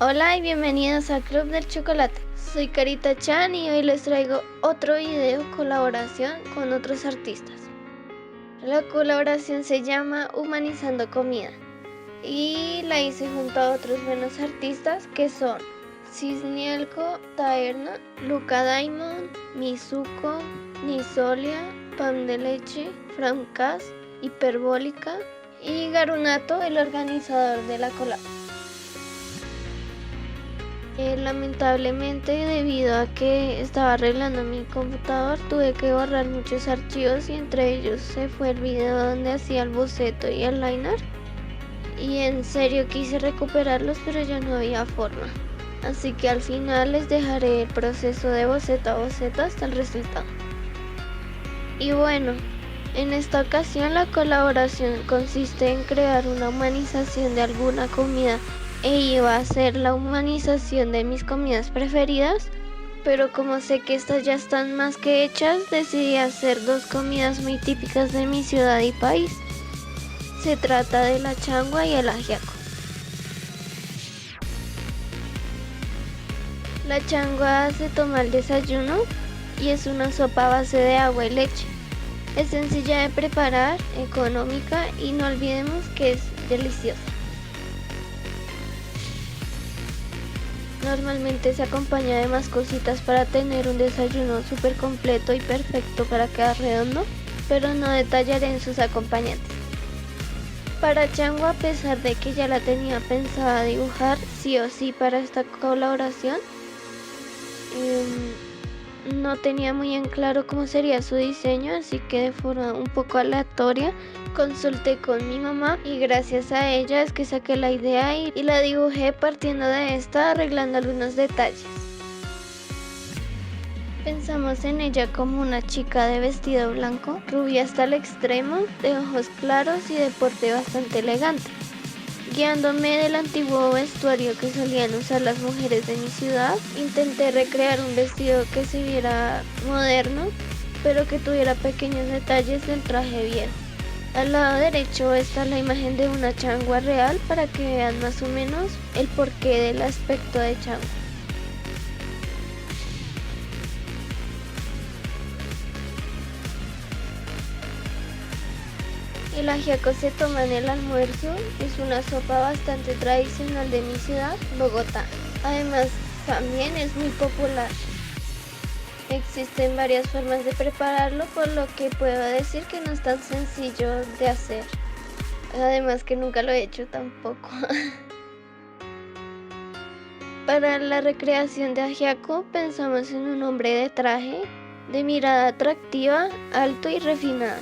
Hola y bienvenidos al Club del Chocolate. Soy Carita Chan y hoy les traigo otro video colaboración con otros artistas. La colaboración se llama Humanizando Comida y la hice junto a otros buenos artistas que son Cisnielco, Taerna, Luca Diamond, Mizuko, Nisolia, Pan de Leche, Francas, Hiperbólica y Garunato, el organizador de la collab. Lamentablemente, debido a que estaba arreglando mi computador, tuve que borrar muchos archivos y entre ellos se fue el video donde hacía el boceto y el liner. Y en serio quise recuperarlos, pero ya no había forma. Así que al final les dejaré el proceso de boceto a boceto hasta el resultado. Y bueno, en esta ocasión la colaboración consiste en crear una humanización de alguna comida e iba a ser la humanización de mis comidas preferidas, pero como sé que estas ya están más que hechas, decidí hacer dos comidas muy típicas de mi ciudad y país. Se trata de la changua y el ajiaco. La changua se toma al desayuno y es una sopa a base de agua y leche. Es sencilla de preparar, económica y no olvidemos que es deliciosa. Normalmente se acompaña de más cositas para tener un desayuno súper completo y perfecto para quedar redondo, pero no detallaré en sus acompañantes. Para changua, a pesar de que ya la tenía pensada dibujar sí o sí para esta colaboración, no tenía muy en claro cómo sería su diseño, así que de forma un poco aleatoria consulté con mi mamá y gracias a ella es que saqué la idea y la dibujé partiendo de esta, arreglando algunos detalles. Pensamos en ella como una chica de vestido blanco, rubia hasta el extremo, de ojos claros y de porte bastante elegante. Guiándome del antiguo vestuario que solían usar las mujeres de mi ciudad, intenté recrear un vestido que se viera moderno, pero que tuviera pequeños detalles del traje viejo. Al lado derecho está la imagen de una changua real para que vean más o menos el porqué del aspecto de changua. El ajiaco se toma en el almuerzo, es una sopa bastante tradicional de mi ciudad, Bogotá. Además, también es muy popular. Existen varias formas de prepararlo, por lo que puedo decir que no es tan sencillo de hacer. Además que nunca lo he hecho tampoco. Para la recreación de ajiaco pensamos en un hombre de traje, de mirada atractiva, alto y refinado.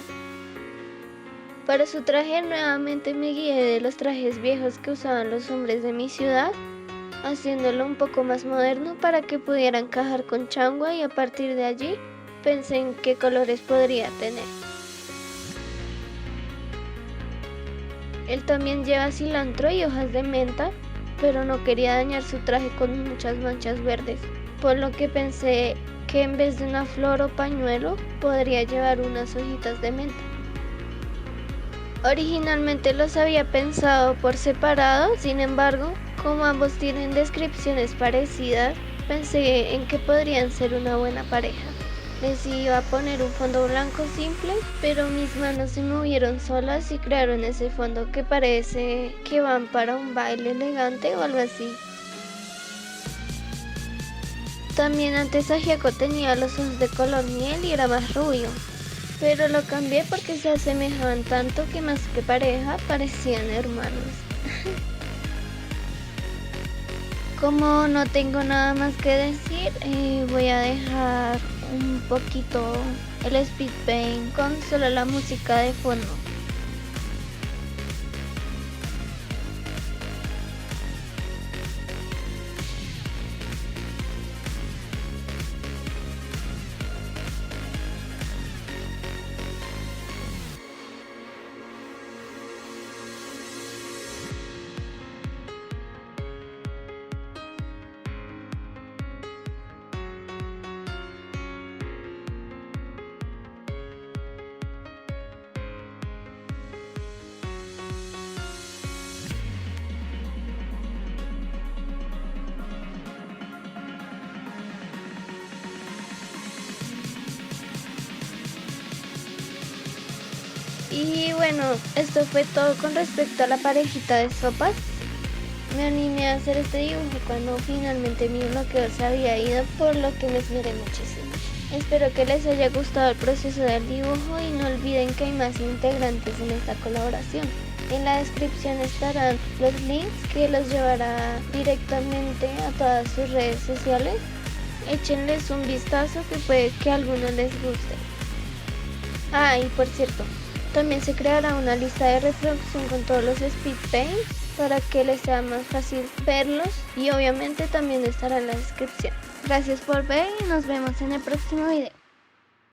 Para su traje nuevamente me guié de los trajes viejos que usaban los hombres de mi ciudad, haciéndolo un poco más moderno para que pudiera encajar con changua y a partir de allí pensé en qué colores podría tener. Él también lleva cilantro y hojas de menta, pero no quería dañar su traje con muchas manchas verdes, por lo que pensé que en vez de una flor o pañuelo podría llevar unas hojitas de menta. Originalmente los había pensado por separado, sin embargo, como ambos tienen descripciones parecidas, pensé en que podrían ser una buena pareja. Decidí a poner un fondo blanco simple, pero mis manos se movieron solas y crearon ese fondo que parece que van para un baile elegante o algo así. También antes ajiaco tenía los ojos de color miel y era más rubio, pero lo cambié porque se asemejaban tanto que más que pareja parecían hermanos. Como no tengo nada más que decir, voy a dejar un poquito el speed paint con solo la música de fondo. Y bueno, esto fue todo con respecto a la parejita de sopas. Me animé a hacer este dibujo cuando finalmente mi bloqueo se había ido, por lo que me esmeré muchísimo. Espero que les haya gustado el proceso del dibujo y no olviden que hay más integrantes en esta colaboración. En la descripción estarán los links que los llevará directamente a todas sus redes sociales. Échenles un vistazo que puede que a algunos les guste. Ah, y por cierto, también se creará una lista de reproducción con todos los speed paint para que les sea más fácil verlos, y obviamente también estará en la descripción. Gracias por ver y nos vemos en el próximo video.